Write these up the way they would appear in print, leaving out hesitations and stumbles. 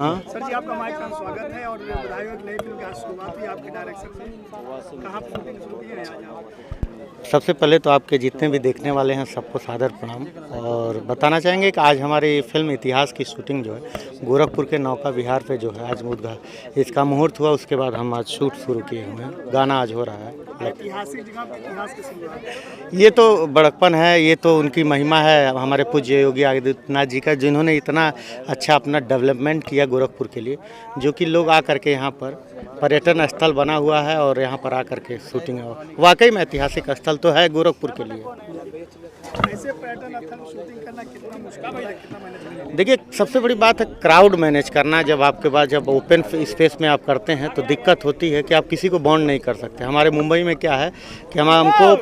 हाँ सर जी, आपका माइक का स्वागत है और बधाई हो एक नई फिल्म की आज शुरुआत हुई आपके डायरेक्शन से। कहाँ पर शूटिंग शुरू की है आज आप? सबसे पहले तो आपके जितने भी देखने वाले हैं सबको सादर प्रणाम और बताना चाहेंगे कि आज हमारी फिल्म इतिहास की शूटिंग जो है गोरखपुर के नौका विहार पे जो है आज इसका मुहूर्त हुआ। उसके बाद हम आज शूट शुरू किए हुए हैं। गाना आज हो रहा है। ऐतिहासिक जगह पर इतिहास की शुरुआत। ये तो बड़प्पन है, ये तो उनकी महिमा है हमारे पूज्य योगी आदित्यनाथ जी का, जिन्होंने इतना अच्छा अपना डेवलपमेंट किया गोरखपुर के लिए, जो कि लोग आकर के यहाँ पर पर्यटन स्थल बना हुआ है और यहाँ पर आकर के शूटिंग है। वाकई में ऐतिहासिक स्थल तो है गोरखपुर के लिए। ऐसे पर्यटन स्थल शूटिंग करना कितना मुश्किल है, कितना मैनेज करना? देखिए, सबसे बड़ी बात है क्राउड मैनेज करना। जब आपके पास जब ओपन स्पेस में आप करते हैं तो दिक्कत होती है कि आप किसी को बॉन्ड नहीं कर सकते। हमारे मुंबई में क्या है कि हमको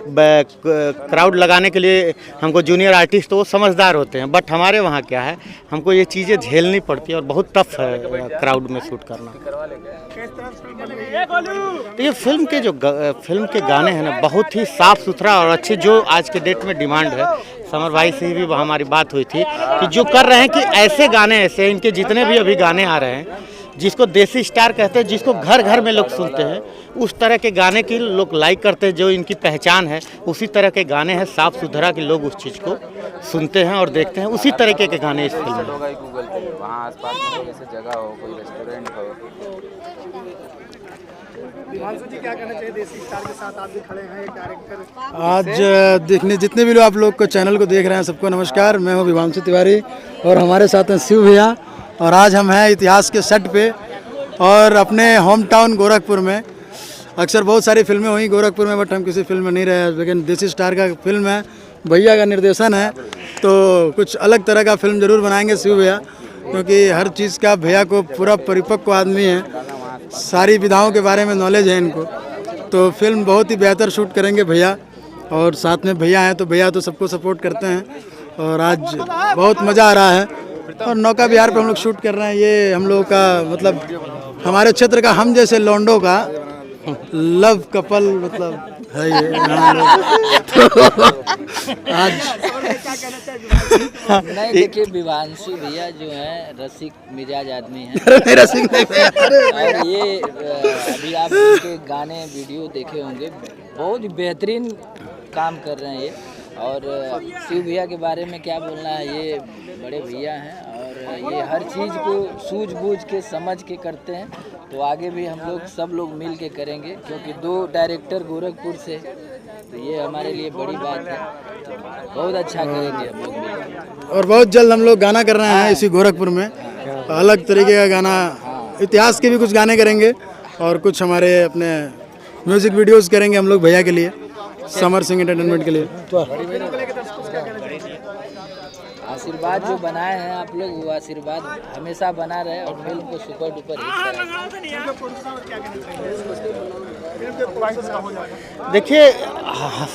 क्राउड लगाने के लिए हमको जूनियर आर्टिस्ट तो वो समझदार होते हैं, बट हमारे वहाँ क्या है, हमको ये चीज़ें झेलनी पड़ती है और बहुत टफ है क्राउड में शूट करना। तो ये फिल्म के गाने हैं ना, बहुत ही साफ़ सुथरा और अच्छे, जो आज के डेट में डिमांड है। समर भाई से भी हमारी बात हुई थी कि जो कर रहे हैं कि ऐसे गाने, ऐसे इनके जितने भी अभी गाने आ रहे हैं, जिसको देसी स्टार कहते हैं, जिसको घर घर में लोग सुनते हैं, उस तरह के गाने की लोग लाइक करते हैं, जो इनकी पहचान है। उसी तरह के गाने हैं साफ़ सुथरा कि लोग उस चीज़ को सुनते हैं और देखते हैं। उसी तरीके के गाने इस फिल्म में। गूगल पे वहाँ आसपास में कोई ऐसी जगह हो, कोई रेस्टोरेंट हो। हिमांशु जी, क्या कहना चाहिए? देसी स्टार के साथ आप भी खड़े हैं, एक डायरेक्टर। आज देखने जितने भी लोग आप लोग को चैनल को देख रहे हैं सबको नमस्कार। मैं हूं हिमांशु तिवारी और हमारे साथ हैं शिव भैया। और आज हम हैं इतिहास के सेट पे और अपने होम टाउन गोरखपुर में। अक्सर बहुत सारी फिल्में हुई गोरखपुर में, बट हम किसी फिल्म में नहीं रहे, लेकिन देसी स्टार का फिल्म है, भैया का निर्देशन है, तो कुछ अलग तरह का फिल्म जरूर बनाएंगे शिव भैया, क्योंकि हर चीज़ का भैया को पूरा परिपक्व आदमी है, सारी विधाओं के बारे में नॉलेज है इनको। तो फिल्म बहुत ही बेहतर शूट करेंगे भैया, और साथ में भैया हैं तो भैया तो सबको सपोर्ट करते हैं। और आज बहुत मज़ा आ रहा है और नौका विहार पे हम लोग शूट कर रहे हैं। ये हम लोगों का मतलब हमारे क्षेत्र का हम जैसे लौंडों का लव कपल मतलब है ये। तो आज नहीं, देखिए विवांशु भैया जो है रसिक मिजाज आदमी है। रसिक और ये अभी आप उनके गाने वीडियो देखे होंगे, बहुत ही बेहतरीन काम कर रहे हैं ये। और शिव भैया के बारे में क्या बोलना है, ये बड़े भैया हैं और ये हर चीज़ को सूझबूझ के समझ के करते हैं। तो आगे भी हम लोग सब लोग मिल के करेंगे, क्योंकि 2 डायरेक्टर गोरखपुर से, तो ये हमारे लिए बड़ी बात है। बहुत अच्छा करेंगे हम लोग मिलकर। और बहुत जल्द हम लोग गाना कर रहे हैं इसी गोरखपुर में, अलग तरीके का गाना, इतिहास के भी कुछ गाने करेंगे और कुछ हमारे अपने म्यूजिक वीडियोस करेंगे हम लोग भैया के लिए, समर सिंह एंटरटेनमेंट के लिए। आशीर्वाद जो बनाए हैं आप लोग, वो आशीर्वाद हमेशा बना रहे और फिल्म को सुपर डुपर हिट करें। देखिए,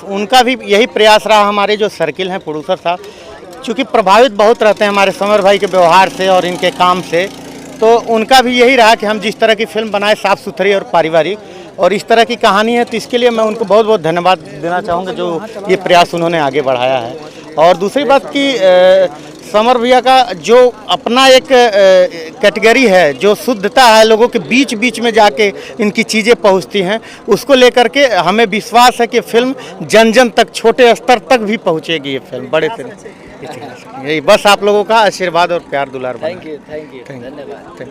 उनका भी यही प्रयास रहा, हमारे जो सर्किल हैं प्रोड्यूसर साहब, चूँकि प्रभावित बहुत रहते हैं हमारे समर भाई के व्यवहार से और इनके काम से, तो उनका भी यही रहा कि हम जिस तरह की फिल्म बनाए साफ़ सुथरी और पारिवारिक और इस तरह की कहानी है, तो इसके लिए मैं उनको बहुत बहुत धन्यवाद देना चाहूँगा, जो ये प्रयास उन्होंने आगे बढ़ाया है। और दूसरी बात कि समर भैया का जो अपना एक कैटेगरी है, जो शुद्धता है, लोगों के बीच बीच में जाके इनकी चीज़ें पहुंचती हैं, उसको लेकर के हमें विश्वास है कि फिल्म जन जन तक, छोटे स्तर तक भी पहुंचेगी ये फिल्म, बड़े फिल्म। यही बस आप लोगों का आशीर्वाद और प्यार दुलार। थैंक यू धन्यवाद।